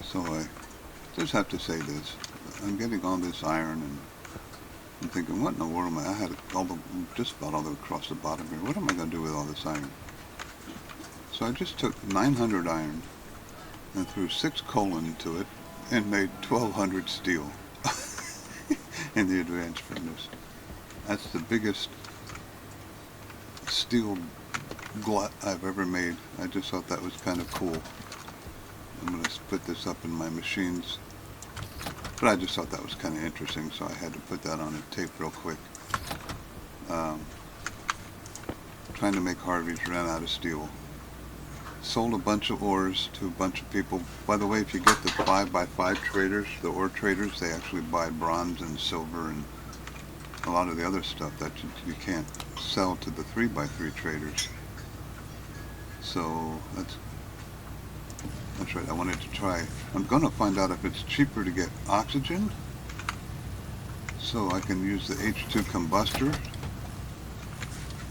So I just have to say this. I'm getting all this iron and I'm thinking, what in the world am I had just about all the way across the bottom here. What am I going to do with all this iron? So I just took 900 iron and threw 6 coal into it and made 1200 steel in the advanced furnace. That's the biggest steel glut I've ever made. I just thought that was kind of cool. I'm going to put this up in my machines, but I just thought that was kind of interesting, so I had to put that on a tape real quick. Trying to make Harvey's, ran out of steel. Sold a bunch of ores to a bunch of people. By the way, if you get the 5x5 traders, the ore traders, they actually buy bronze and silver and a lot of the other stuff that you can't sell to the 3x3 traders. So that's right, I wanted to try. I'm going to find out if it's cheaper to get oxygen so I can use the H2 Combuster,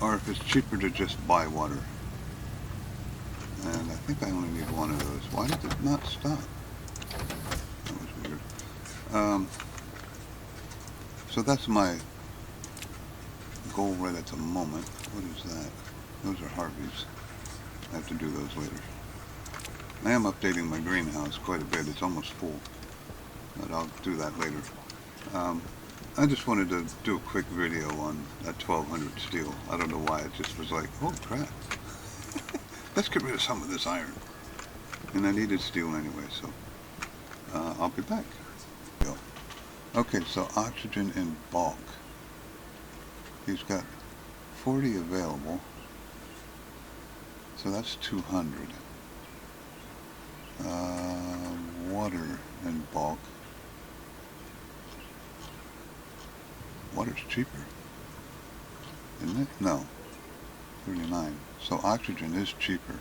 or if it's cheaper to just buy water. And I think I only need one of those. Why did it not stop? That was weird. So that's my goal right at the moment. What is that? Those are Harvey's. I have to do those later. I am updating my greenhouse quite a bit. It's almost full, but I'll do that later. I just wanted to do a quick video on that 1200 steel. I don't know why, it just was like, oh crap. Let's get rid of some of this iron. And I needed steel anyway, so I'll be back. Okay, so oxygen in bulk. He's got 40 available, so that's 200. Water in bulk. Water's cheaper, isn't it? No, 39. So oxygen is cheaper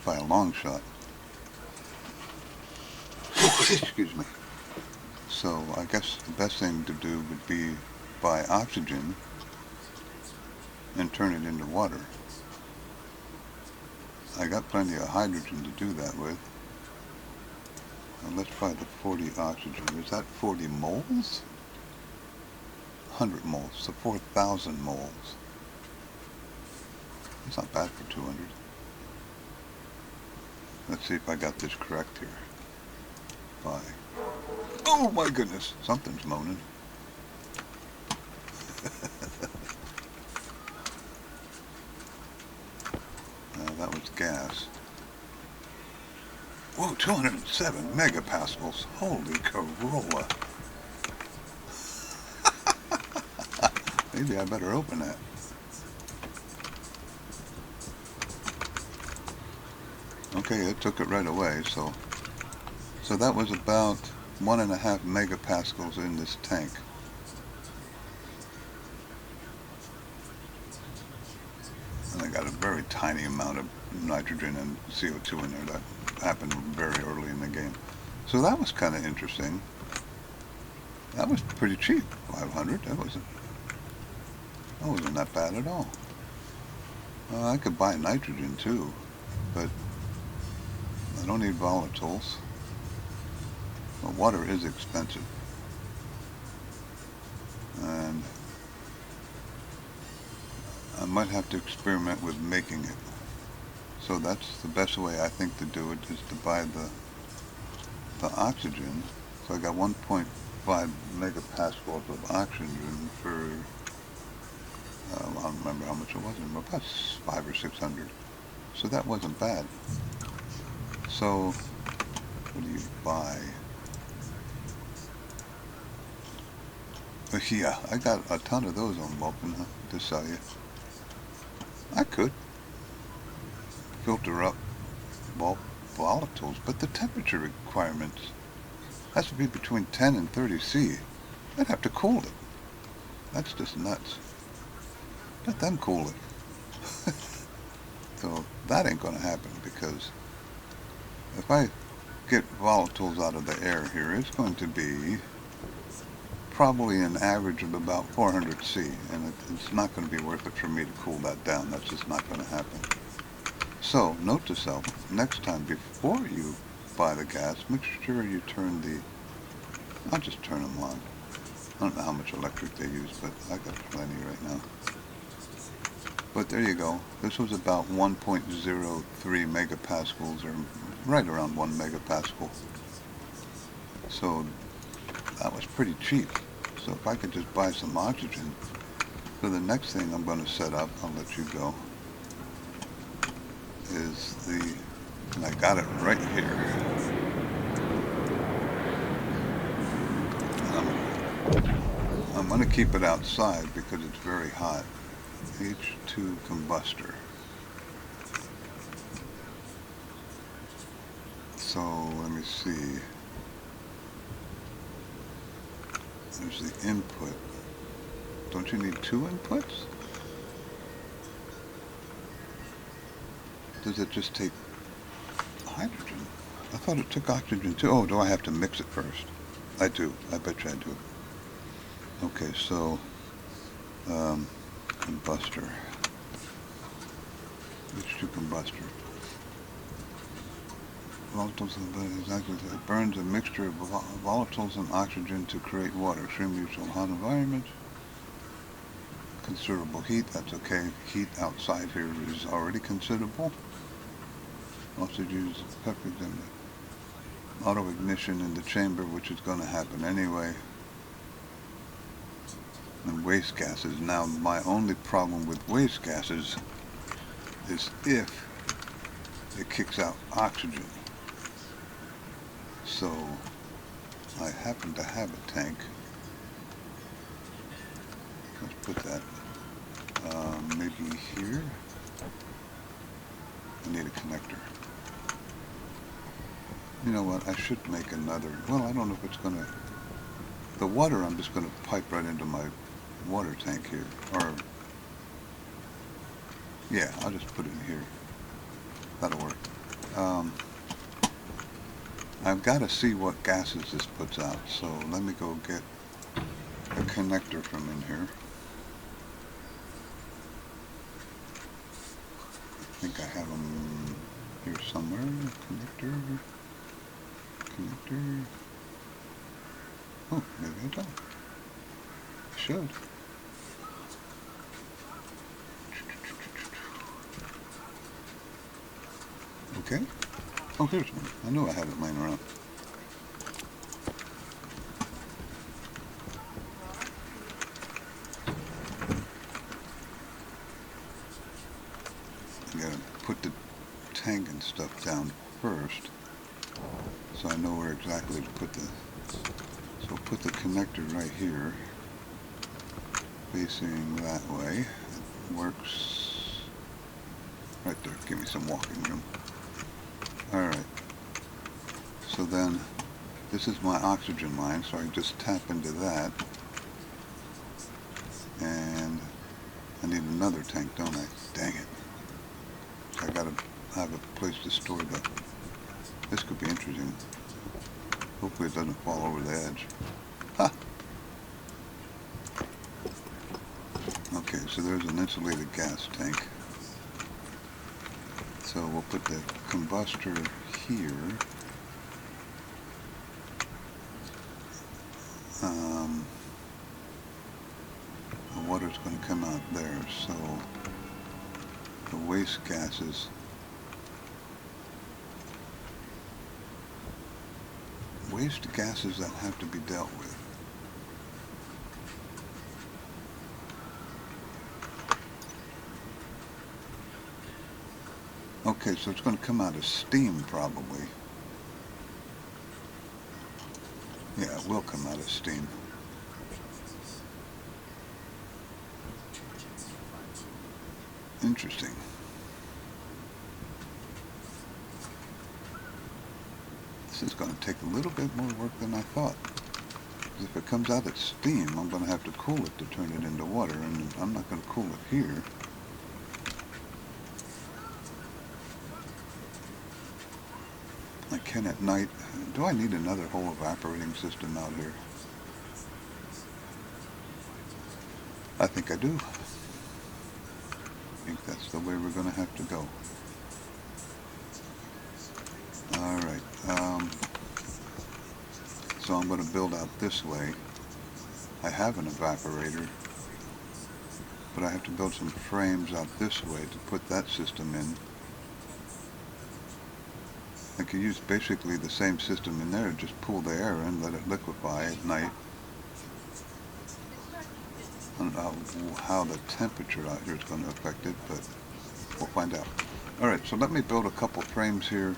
by a long shot. Excuse me. So I guess the best thing to do would be buy oxygen and turn it into water. I got plenty of hydrogen to do that with. Now let's try the 40 oxygen. Is that 40 moles? 100 moles, so 4,000 moles. It's not bad for 200. Let's see if I got this correct here. Bye. Oh my goodness, something's moaning. That was gas. Whoa, 207 megapascals. Holy Corolla. Maybe I better open that. Okay, it took it right away, so that was about 1.5 megapascals in this tank. And I got a very tiny amount of nitrogen and CO2 in there. That happened very early in the game. So that was kind of interesting. That was pretty cheap, 500. That wasn't that bad at all. I could buy nitrogen too, but I don't need volatiles. Well, water is expensive, and I might have to experiment with making it. So that's the best way I think to do it, is to buy the oxygen. So I got 1.5 megapascals of oxygen for I don't remember how much it was, about 500 or 600. So that wasn't bad. So what do you buy? But yeah, I got a ton of those on Vulcan to sell you. I could filter up volatiles, but the temperature requirements has to be between 10 and 30 C. I'd have to cool it. That's just nuts. Let them cool it. So that ain't gonna happen, because if I get volatiles out of the air here, it's going to be probably an average of about 400 C, and it's not going to be worth it for me to cool that down. That's just not going to happen. So, note to self, next time before you buy the gas, make sure you turn the, I'll just turn them on. I don't know how much electric they use, but I got plenty right now. But there you go. This was about 1.03 megapascals, or right around 1 megapascal. So that was pretty cheap. So if I could just buy some oxygen. So the next thing I'm going to set up, I'll let you go, is the, and I got it right here. I'm going to keep it outside because it's very hot. H2 Combuster. So let me see. There's the input. Don't you need 2 inputs? Does it just take hydrogen? I thought it took oxygen too. Oh, do I have to mix it first? I do. I bet you I do. Okay, so combustor. H2 combustor. Volatiles, it burns a mixture of volatiles and oxygen to create water. Extremely useful in hot environments. Considerable heat, that's okay. Heat outside here is already considerable. Also use pepper auto ignition in the chamber, which is going to happen anyway. And waste gases. Now my only problem with waste gases is if it kicks out oxygen. So I happen to have a tank. Let's put that maybe here. I need a connector. You know what, I should make another, well, I don't know if it's going to, the water I'm just going to pipe right into my water tank here, or, yeah, I'll just put it in here. That'll work. I've got to see what gases this puts out, so let me go get a connector from in here. I think I have them here somewhere. Connector. Oh, maybe I don't. I should. Okay. Oh, here's one. I knew I had it laying around. You gotta put the tank and stuff down first, so I know where exactly to put the. So put the connector right here, facing that way. It works right there. Give me some walking room. All right. So then, this is my oxygen line, so I just tap into that, and I need another tank, don't I? Dang it. So I gotta have a place to store the, this could be interesting. Hopefully it doesn't fall over the edge. Ha! Okay, so there's an insulated gas tank. So we'll put the combustor here. The water's going to come out there, so the waste gases that have to be dealt with. Okay, so it's going to come out as steam probably. Yeah, it will come out as steam. Interesting. This is going to take a little bit more work than I thought. If it comes out as steam, I'm going to have to cool it to turn it into water, and I'm not going to cool it here. I can at night. Do I need another whole evaporating system out here? I think I do. I think that's the way we're going to have to go. Alright, so I'm going to build out this way. I have an evaporator, but I have to build some frames out this way to put that system in. I could use basically the same system in there, just pull the air in, let it liquefy at night. I don't know how the temperature out here is going to affect it, but we'll find out. Alright, so let me build a couple frames here.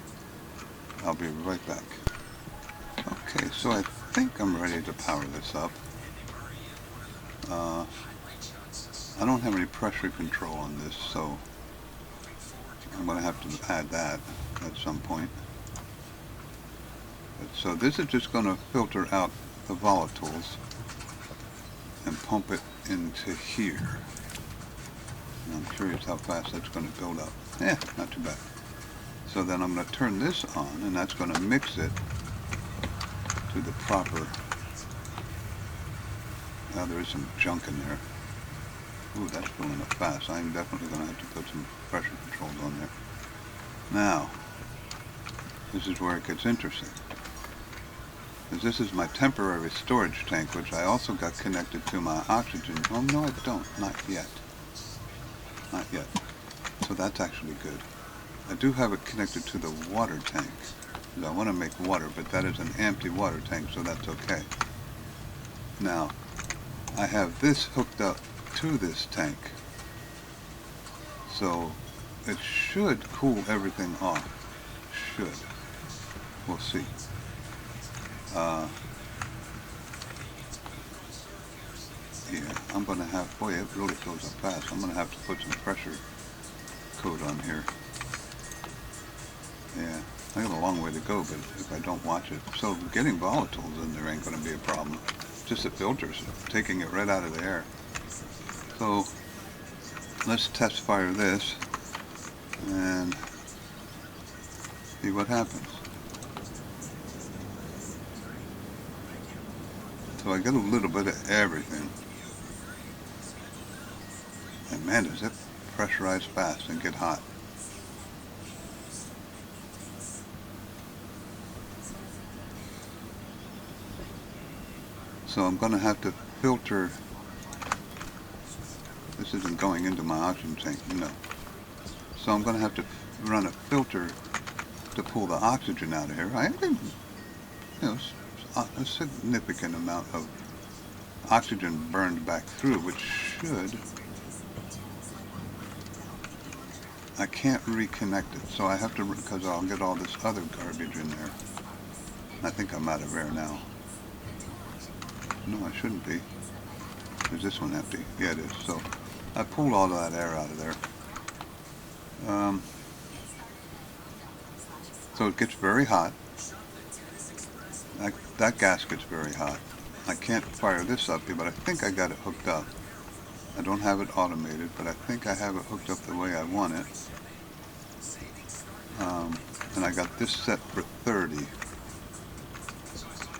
I'll be right back. Okay, so I think I'm ready to power this up. I don't have any pressure control on this, so I'm going to have to add that at some point. So this is just going to filter out the volatiles and pump it into here. And I'm curious how fast that's going to build up. Not too bad. So then I'm going to turn this on, and that's going to mix it to the proper. Now there is some junk in there. Ooh, that's filling up fast. I'm definitely going to have to put some pressure controls on there. Now, this is where it gets interesting. Because this is my temporary storage tank, which I also got connected to my oxygen. Oh, no, I don't. Not yet. Not yet. So that's actually good. I do have it connected to the water tank. I want to make water, but that is an empty water tank, so that's okay. Now, I have this hooked up to this tank. So, it should cool everything off. Should. We'll see. Yeah, I'm going to have, boy, it really fills up fast. I'm going to have to put some pressure code on here. Yeah, I got a long way to go, but if I don't watch it. So getting volatiles in there ain't going to be a problem. Just the filters, taking it right out of the air. So let's test fire this and see what happens. So I get a little bit of everything. And man, does it pressurize fast and get hot. So I'm going to have to filter. This isn't going into my oxygen tank, no. So I'm going to have to run a filter to pull the oxygen out of here. I think, a significant amount of oxygen burned back through, which should. I can't reconnect it, so I have to, because I'll get all this other garbage in there. I think I'm out of air now. No, I shouldn't be. Is this one empty? Yeah, it is. So I pulled all of that air out of there. So it gets very hot. That gas gets very hot. I can't fire this up here, but I think I got it hooked up. I don't have it automated, but I think I have it hooked up the way I want it. And I got this set for 30.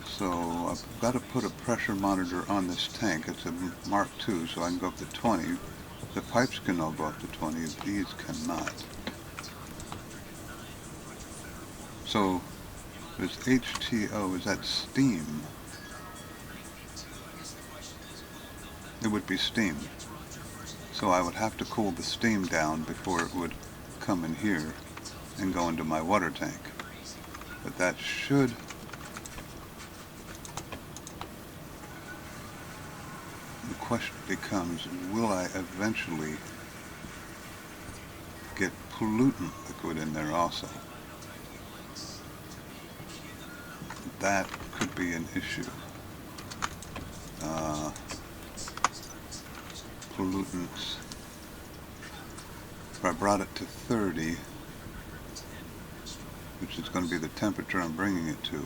So I've got to put a pressure monitor on this tank. It's a Mark II, so I can go up to 20. The pipes can all go up to 20. These cannot. So there's H2O. Is that steam? It would be steam. So I would have to cool the steam down before it would come in here and go into my water tank. But that should. The question becomes, will I eventually get pollutant liquid in there also? That could be an issue. Pollutants. If I brought it to 30, which is going to be the temperature I'm bringing it to,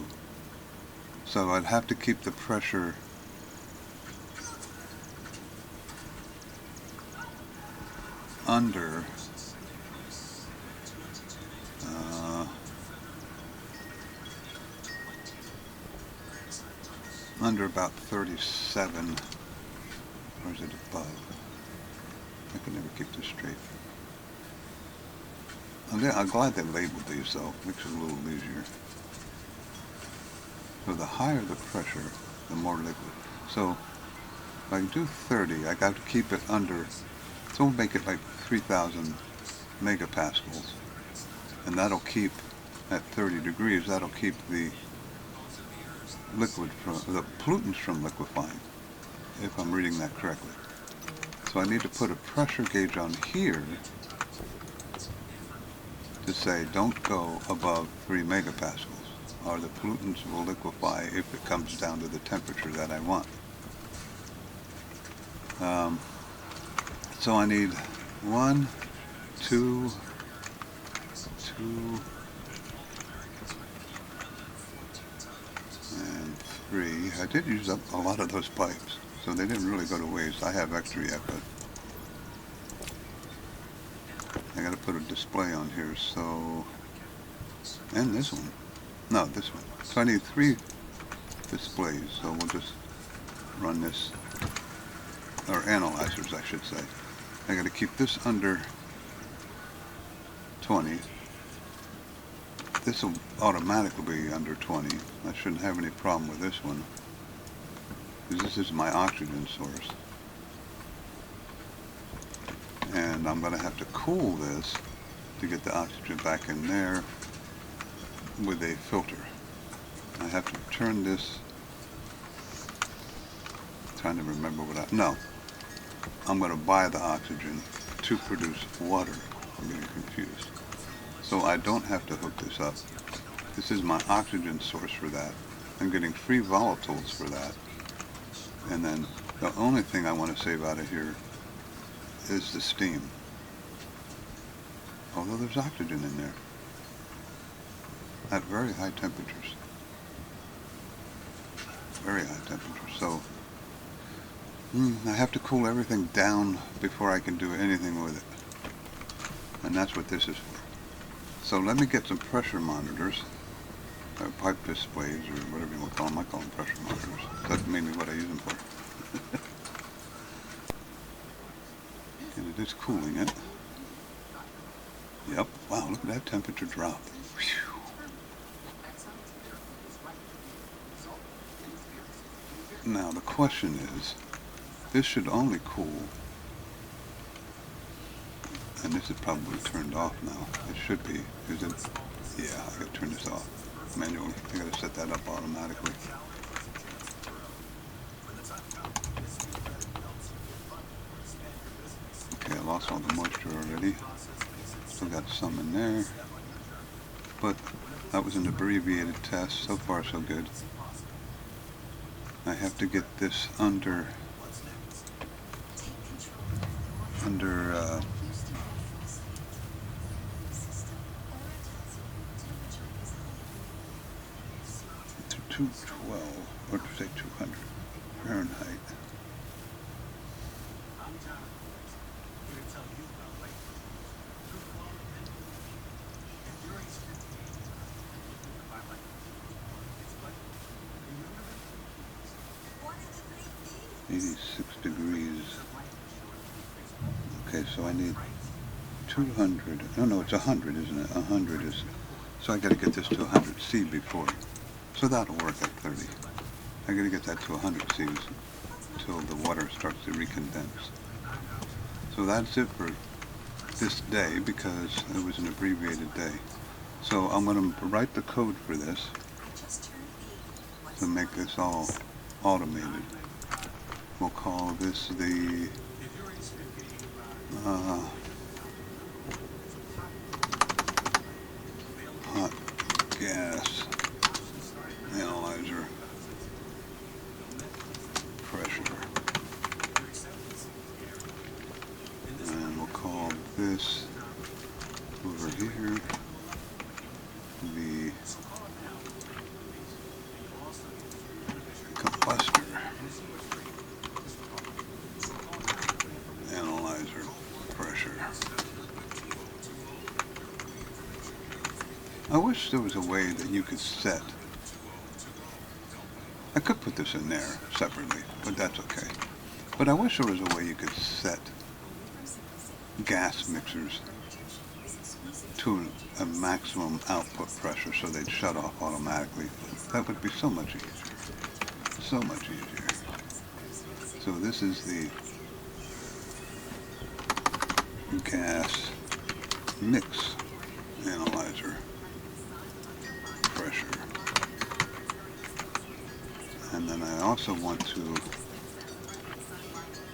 so I'd have to keep the pressure under about 37, or is it above? I can never keep this straight. I'm glad they labeled these, so it makes it a little easier. So the higher the pressure, the more liquid. So if I do 30, I got to keep it under, so we'll make it like 3,000 megapascals. And that'll keep, at 30 degrees, that'll keep the pollutants from liquefying, if I'm reading that correctly. So I need to put a pressure gauge on here to say don't go above 3 megapascals, or the pollutants will liquefy if it comes down to the temperature that I want. So I need 1, 2, 2, and 3. I did use up a lot of those pipes, so they didn't really go to waste. I have extra yet, but I got to put a display on here, so, and this one. No, this one. So I need 3 displays, so we'll just run this, or analyzers I should say. I got to keep this under 20. This will automatically be under 20. I shouldn't have any problem with this one, because this is my oxygen source. And I'm going to have to cool this to get the oxygen back in there with a filter. I have to turn this, trying to remember what no, I'm going to buy the oxygen to produce water. I'm getting confused. So I don't have to hook this up. This is my oxygen source for that. I'm getting free volatiles for that. And then the only thing I want to save out of here is the steam. Although there's oxygen in there at very high temperatures. Very high temperatures. So I have to cool everything down before I can do anything with it. And that's what this is for. So let me get some pressure monitors, pipe displays, or whatever you want to call them. I call them pressure monitors. That's mainly what I use them for. And it is cooling it. Yep. Wow, look at that temperature drop. Whew. Now the question is, this should only cool, and this is probably turned off now. It should be. Is it? Yeah, I gotta turn this off manually. I gotta set that up automatically. Okay, I lost all the moisture already. Still got some in there, but that was an abbreviated test. So far, so good. I have to get this under 212, or to say 200 Fahrenheit. $86 degrees. Okay, so I need 200. No, it's 100, isn't it? 100 is. So I got to get this to 100 C before. So that'll work at 30. I got to get that to 100 C's until the water starts to recondense. So that's it for this day, because it was an abbreviated day. So I'm going to write the code for this to make this all automated. We'll call this the hot gas analyzer pressure. And we'll call this over here the Combuster analyzer pressure. I wish there was a way that you could set. I could put this in there separately, but that's okay. But I wish there was a way you could set gas mixers to a maximum output pressure so they'd shut off automatically. That would be so much easier. So much easier. So this is the gas mix analyzer pressure. And then I also want to,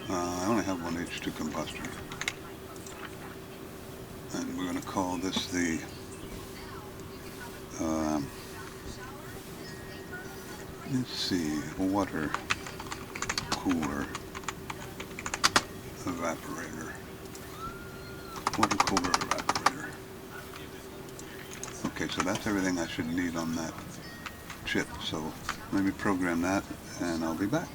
I only have one H2 Combuster. And we're going to call this the let's see, water cooler evaporator. Water cooler evaporator. Okay, so that's everything I should need on that chip. So let me program that and I'll be back.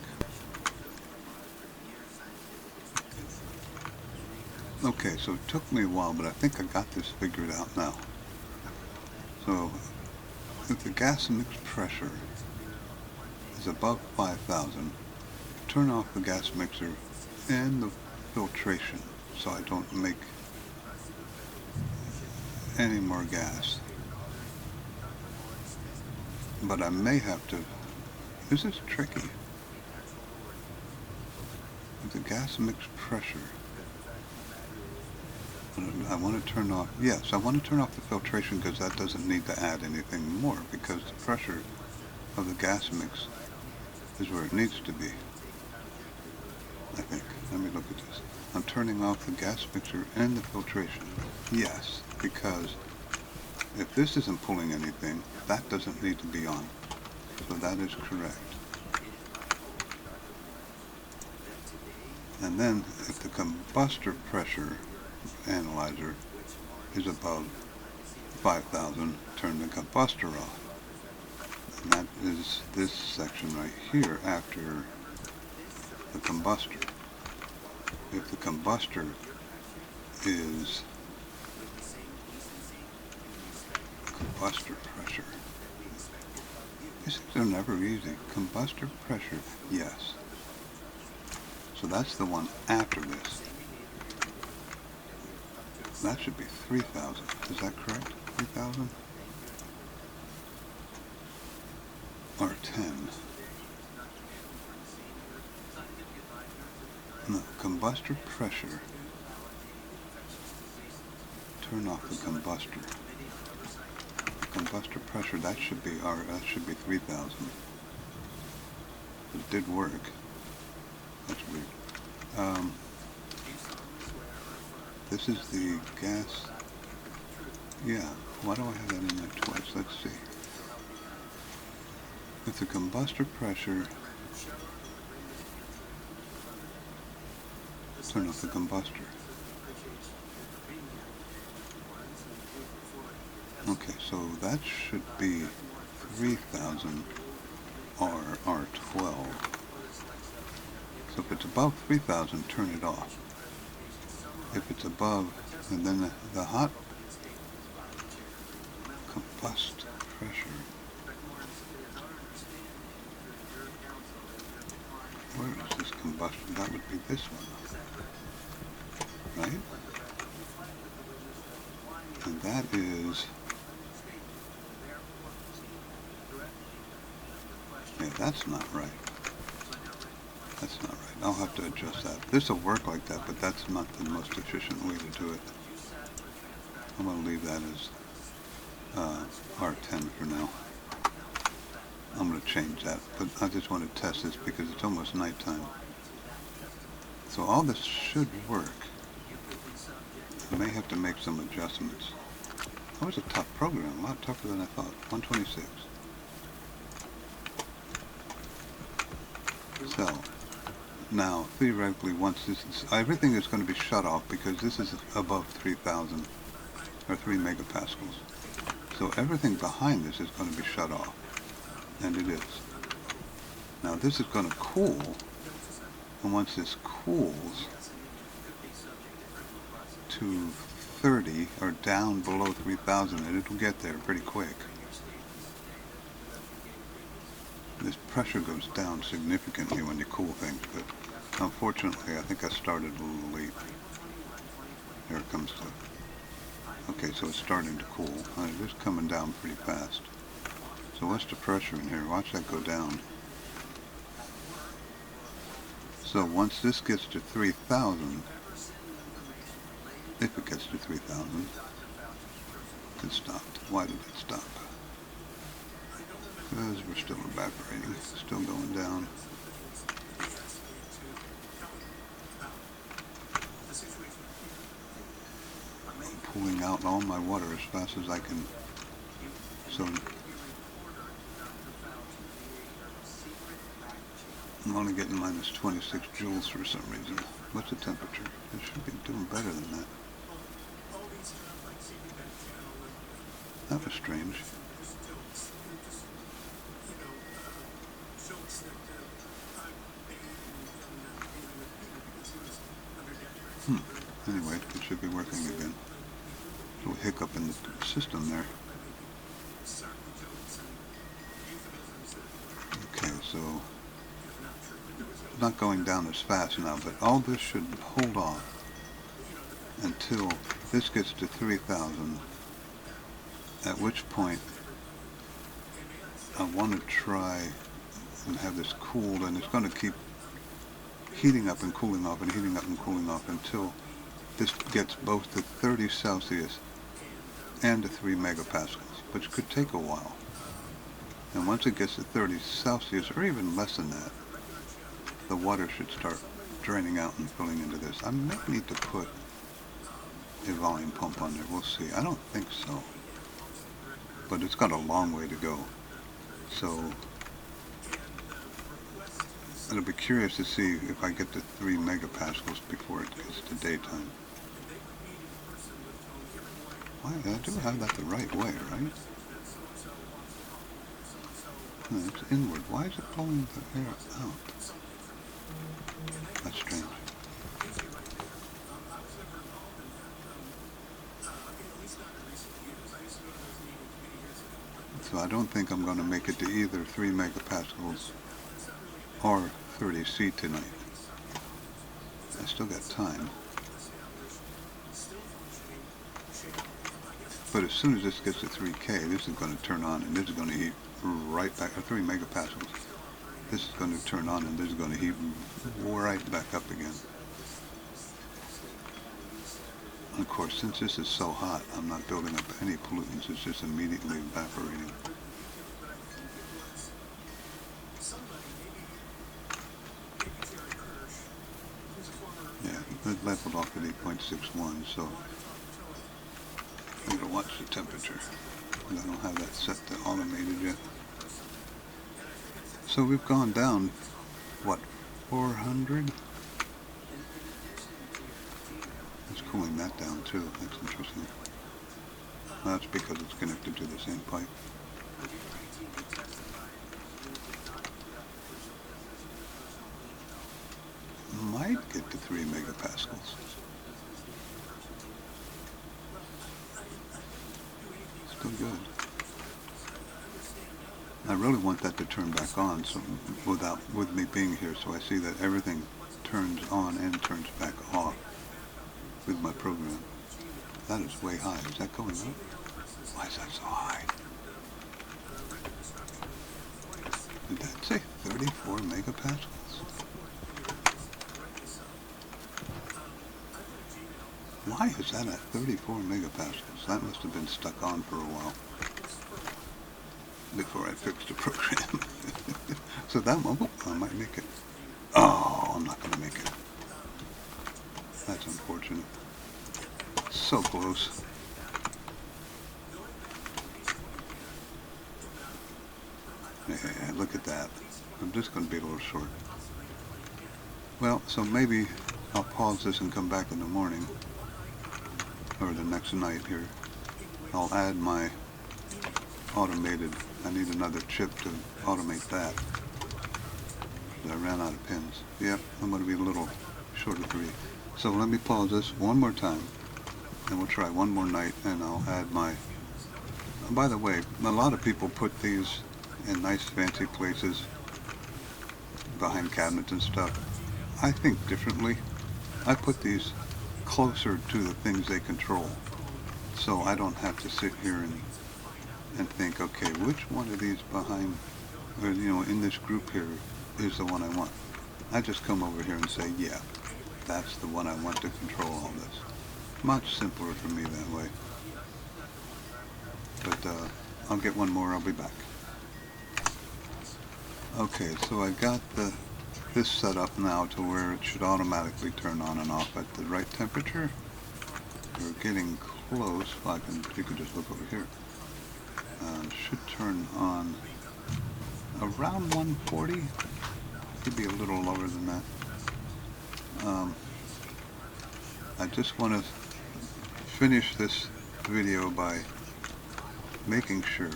Okay, so it took me a while, but I think I got this figured out now. So if the gas mix pressure is above 5,000, turn off the gas mixer and the filtration so I don't make any more gas. But I may have to, this is tricky. With the gas mix pressure, I want to turn off, yes, I want to turn off the filtration because that doesn't need to add anything more because the pressure of the gas mix is where it needs to be, I think. Let me look at this. I'm turning off the gas mixer and the filtration. Yes, because if this isn't pulling anything, that doesn't need to be on. So that is correct. And then if the combustor pressure analyzer is above 5,000, turn the combustor off. And that is this section right here after the combustor. If the combustor is combustor pressure, these things are never easy. Combustor pressure, yes. So that's the one after this. That should be 3,000. Is that correct? 3,000? Or 10. No, combustor pressure. Turn off the combustor. Combustor pressure, that should be 3,000. It did work. That's weird. This is the gas. Yeah, why do I have that in there twice? Let's see. If the combustor pressure, turn off the combustor. Okay, so that should be 3,000 or R12. So if it's above 3,000, turn it off. If it's above, and then the hot combust pressure. Where is this combustion? That would be this one, right? And that is, yeah, that's not right. That's not right. I'll have to adjust that. This will work like that, but that's not the most efficient way to do it. I'm going to leave that as R10 for now. I'm going to change that, but I just want to test this because it's almost nighttime. So all this should work. I may have to make some adjustments. That was a tough program, a lot tougher than I thought. 126. So, now, theoretically, once this is, everything is going to be shut off because this is above 3,000 or 3 megapascals. So everything behind this is going to be shut off, and it is. Now this is going to cool, and once this cools to 30 or down below 3,000, and it'll get there pretty quick. This pressure goes down significantly when you cool things, but unfortunately I think I started a little late. Here it comes to Okay, so it's starting to cool. It is coming down pretty fast. So what's the pressure in here? Watch that go down. So once this gets to 3,000, if it gets to 3,000, it stopped. Why did it stop? Because we're still evaporating, still going down. I'm pulling out all my water as fast as I can. So I'm only getting minus 26 joules for some reason. What's the temperature? It should be doing better than that. That was strange. Anyway, it should be working again. A little hiccup in the system there. Okay, so not going down as fast now, but all this should hold off until this gets to 3,000, at which point I want to try and have this cooled, and it's going to keep heating up and cooling off and heating up and cooling off until this gets both to 30 Celsius and to 3 megapascals, which could take a while. And once it gets to 30 Celsius, or even less than that, the water should start draining out and filling into this. I may need to put a volume pump on there. We'll see. I don't think so. But it's got a long way to go. So it'll be curious to see if I get to 3 megapascals before it gets to daytime. Why? I do have that the right way, right? No, it's inward. Why is it blowing the air out? That's strange. So I don't think I'm going to make it to either 3 megapascals or 30C tonight. I still got time. But as soon as this gets to 3K, this is going to turn on, and this is going to heat right back, or 3 megapascals. This is going to turn on, and this is going to heat right back up again. And of course, since this is so hot, I'm not building up any pollutants. It's just immediately evaporating. Yeah, it leveled off at 8.61, so I'm going to watch the temperature. I don't have that set to automated yet. So we've gone down, what, 400? It's cooling that down too. That's interesting. Well, that's because it's connected to the same pipe. Might get to 3 megapascals. Still good. I really want that to turn back on, so with me being here, so I see that everything turns on and turns back off with my program. That is way high. Is that going up? Why is that so high? Did that say 34 megapascals? Why is that at 34 megapascals? That must have been stuck on for a while before I fixed the program. So that one, I might make it. Oh, I'm not going to make it. That's unfortunate. So close. Yeah, look at that. I'm just going to be a little short. Well, so maybe I'll pause this and come back in the morning, or the next night here. I'll add my automated, I need another chip to automate that. I ran out of pins. Yep, I'm going to be a little short of 3. So let me pause this one more time, and we'll try one more night, and I'll add my... By the way, a lot of people put these in nice fancy places behind cabinets and stuff. I think differently. I put these closer to the things they control. So I don't have to sit here and think, okay, which one of these behind, or in this group here is the one I want. I just come over here and say, yeah, that's the one I want to control all this. Much simpler for me that way. But I'll get one more, I'll be back. Okay, so I got this set up now to where it should automatically turn on and off at the right temperature. We're getting close. Well, you can just look over here. Should turn on around 140. Could be a little lower than that. I just want to finish this video by making sure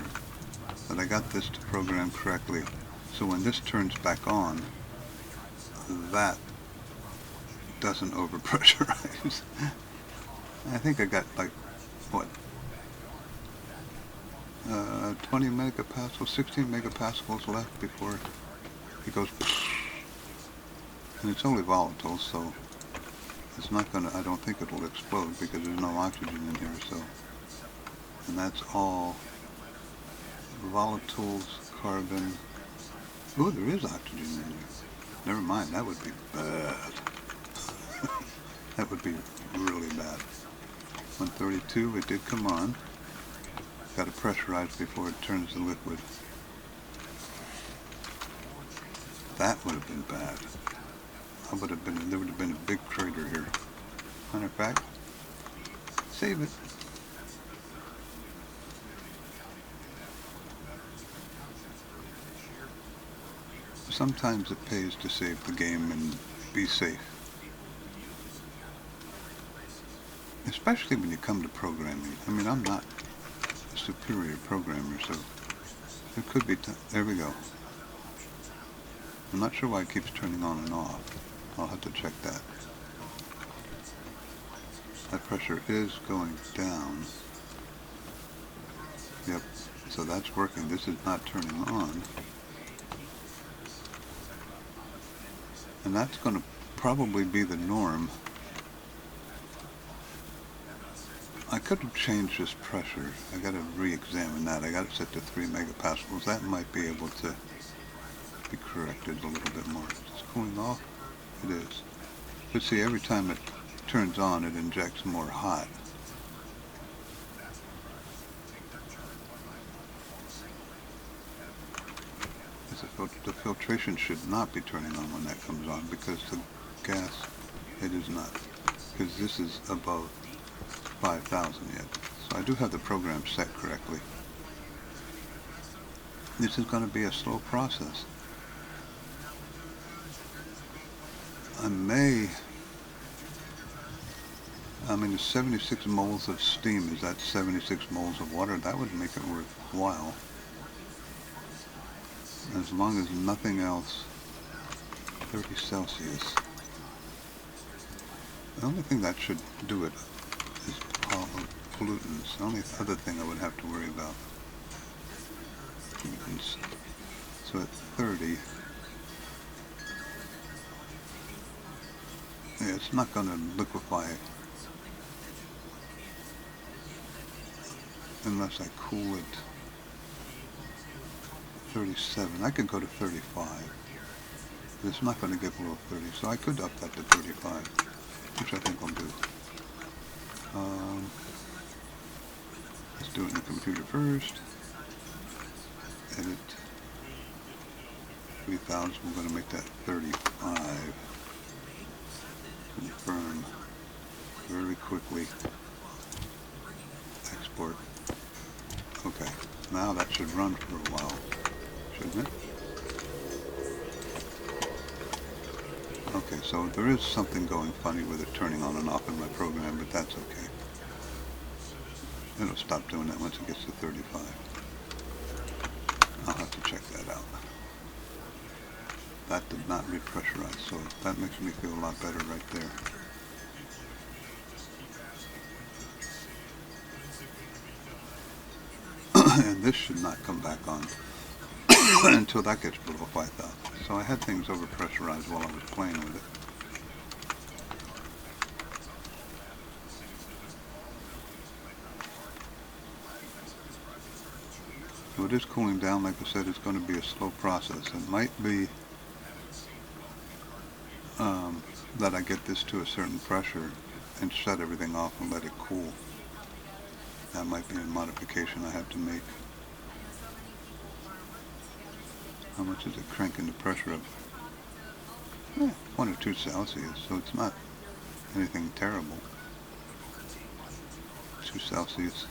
that I got this to program correctly, so when this turns back on, that doesn't overpressurize. I think I got like, what, 20 megapascals, 16 megapascals left before it goes, and it's only volatile, so it's not gonna, I don't think it'll explode because there's no oxygen in here, so, and that's all volatiles, carbon. Oh, there is oxygen in there. Never mind, that would be bad. That would be really bad. 132, it did come on. Got to pressurize before it turns to liquid. That would have been bad. There would have been a big crater here. Matter of fact, save it. Sometimes it pays to save the game and be safe. Especially when you come to programming. I mean, I'm not a superior programmer, so it could be, there we go. I'm not sure why it keeps turning on and off. I'll have to check that. That pressure is going down. Yep, so that's working. This is not turning on. And that's going to probably be the norm. I could have changed this pressure. I got to re-examine that. I got it set to 3 megapascals. That might be able to be corrected a little bit more. Is this cooling off? It is. But see, every time it turns on, it injects more hot. The filtration should not be turning on when that comes on, because the gas, it is not. Because this is above 5,000 yet. So I do have the program set correctly. This is going to be a slow process. I mean, it's 76 moles of steam. Is that 76 moles of water? That would make it worthwhile. As long as nothing else, 30 Celsius. The only thing that should do it is pollutants. The only other thing I would have to worry about. Pollutants. So at 30, yeah, it's not going to liquefy unless I cool it. 37. I could go to 35. But it's not going to get below 30, so I could up that to 35, which I think I'll do. Let's do it in the computer first. Edit. 3000. We're going to make that 35. Confirm. Very quickly. Export. Okay. Now that should run for a while. Shouldn't it? Okay, so there is something going funny with it turning on and off in my program, but that's okay. It'll stop doing that once it gets to 35. I'll have to check that out. That did not repressurize, so that makes me feel a lot better right there. And this should not come back on until that gets below 5,000. So I had things overpressurized while I was playing with it. So it is cooling down. Like I said, it's going to be a slow process. It might be that I get this to a certain pressure and shut everything off and let it cool. That might be a modification I have to make. How much is it cranking the pressure up? 1 or 2 Celsius, so it's not anything terrible. 2 Celsius.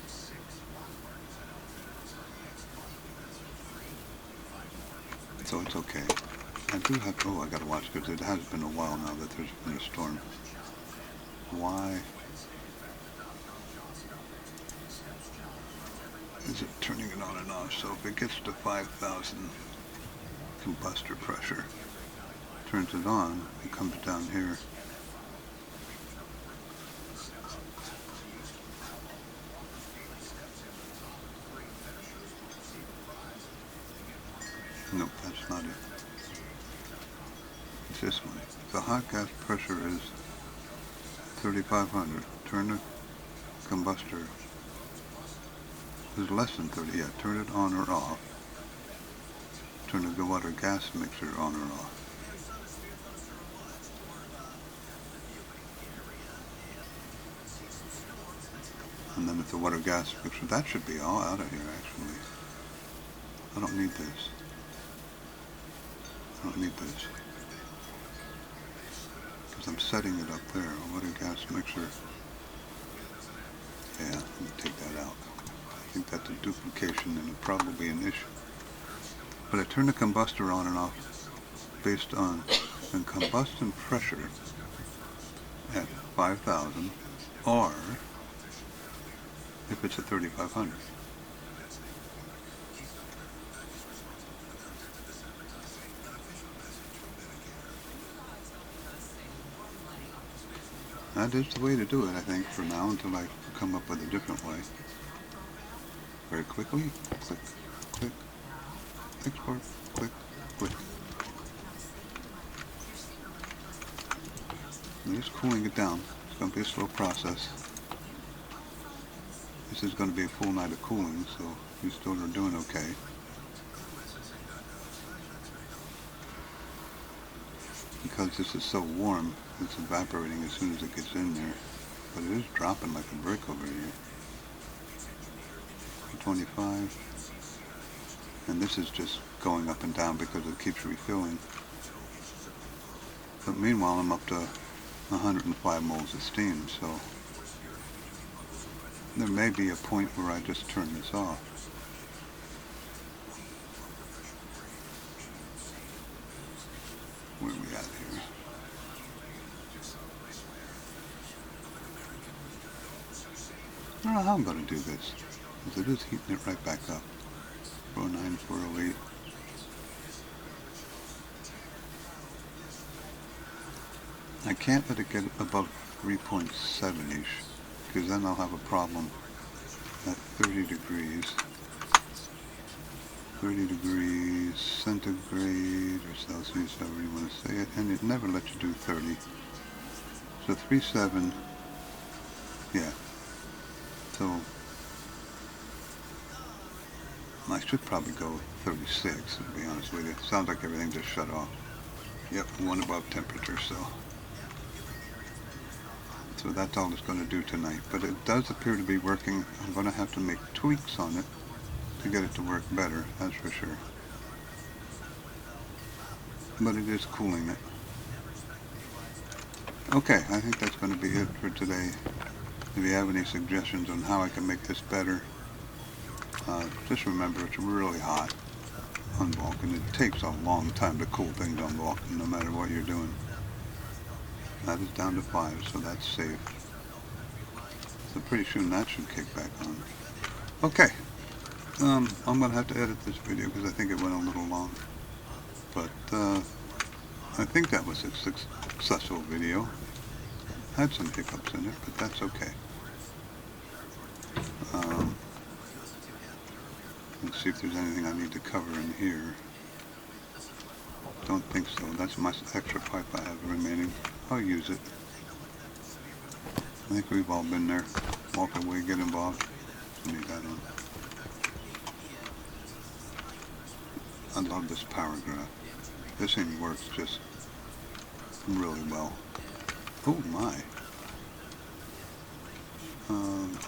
So it's okay. I do have, I gotta watch, because it has been a while now that there's been a storm. Why is it turning it on and off? So if it gets to 5,000 combuster pressure, turns it on, it comes down here. Nope, that's not it. It's this one. The hot gas pressure is 3,500. Turn the combustor. Is less than 30. Yeah, turn it on or off. Turn the water gas mixer on or off. And then if the water gas mixer, that should be all out of here actually. I don't need this. I don't need this. Because I'm setting it up there. Water gas mixer. Yeah, let me take that out. I think that's a duplication and it'll probably be an issue. But I turn the combustor on and off based on the combustion pressure at 5,000 or if it's at 3,500. That is the way to do it, I think, for now, until I come up with a different way. Very quickly, click, click, export, click, click. I'm just cooling it down. It's going to be a slow process. This is going to be a full night of cooling, so you still are doing okay. Because this is so warm, it's evaporating as soon as it gets in there. But it is dropping like a brick over here. 25. And this is just going up and down because it keeps refilling. But meanwhile, I'm up to 105 moles of steam, so there may be a point where I just turn this off. Where are we at here? I don't know how I'm going to do this, because it is heating it right back up. 409, 408. I can't let it get above 3.7-ish, because then I'll have a problem at 30 degrees. 30 degrees centigrade or Celsius, however you want to say it, and it never lets you do 30. So 3.7, yeah. So I should probably go 36, to be honest with you. Sounds like everything just shut off. Yep, one above temperature, so that's all it's going to do tonight. But it does appear to be working. I'm going to have to make tweaks on it to get it to work better, that's for sure. But it is cooling it. Okay, I think that's going to be it for today. If you have any suggestions on how I can make this better, just remember it's really hot on Vulcan. It takes a long time to cool things on Vulcan, no matter what you're doing. That is down to 5, so that's safe. So pretty soon that should kick back on. Okay. I'm going to have to edit this video because I think it went a little long. But I think that was a successful video. Had some hiccups in it, but that's okay. Let's see if there's anything I need to cover in here. Don't think so. That's my extra pipe I have remaining. I'll use it. I think we've all been there. Walk away, get involved. Leave that on. I love this paragraph. This thing works just really well. Oh my.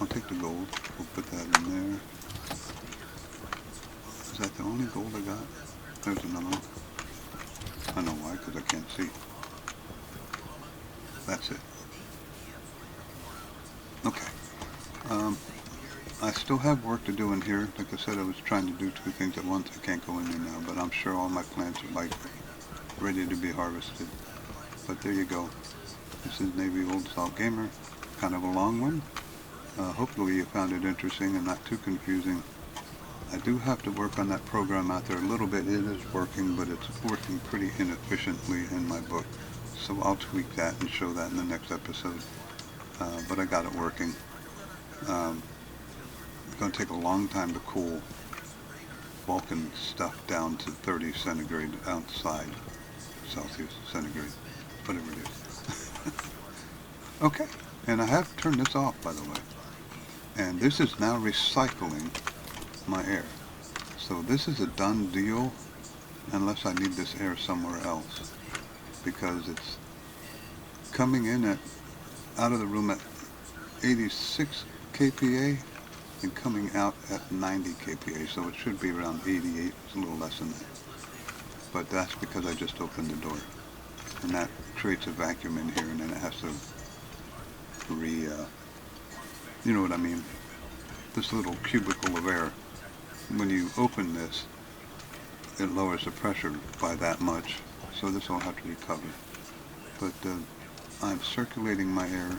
I'll take the gold. We'll put that in there. Is that the only gold I got? There's another one. I know why, because I can't see. That's it. Okay. I still have work to do in here. Like I said, I was trying to do 2 things at once. I can't go in there now, but I'm sure all my plants are like ready to be harvested. But there you go. This is Navy Old Salt Gamer. Kind of a long one. Hopefully you found it interesting and not too confusing. I do have to work on that program out there a little bit. It is working, but it's working pretty inefficiently in my book. So I'll tweak that and show that in the next episode. But I got it working. It's going to take a long time to cool Vulcan stuff down to 30 centigrade outside, Celsius, centigrade, whatever it is. Okay, and I have turned this off, by the way. And this is now recycling my air. So this is a done deal unless I need this air somewhere else, because it's coming in out of the room at 86 kPa and coming out at 90 kPa, so it should be around 88. It's a little less than that, but that's because I just opened the door, and that creates a vacuum in here, and then it has to you know what I mean, this little cubicle of air. When you open this, it lowers the pressure by that much, so this will have to recover. But I'm circulating my air.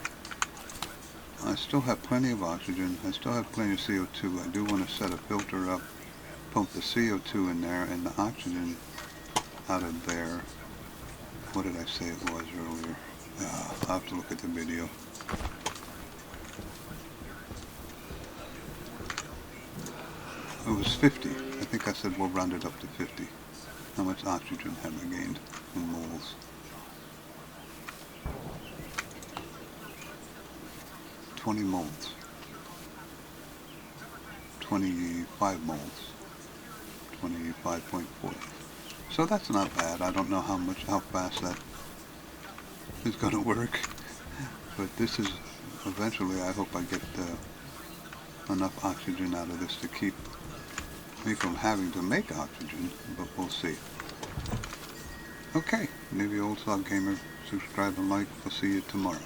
I still have plenty of oxygen. I still have plenty of CO2. I do want to set a filter up, pump the CO2 in there and the oxygen out of there. What did I say it was earlier? I'll have to look at the video. It was 50. I think I said we'll round it up to 50. How much oxygen have I gained in moles? 20 moles. 25 moles. 25.4. So that's not bad. I don't know how fast that is going to work. But this is, eventually I hope I get enough oxygen out of this to keep me from having to make oxygen, but we'll see. Okay, Navy Old Salt Gamer, subscribe and like. We'll see you tomorrow.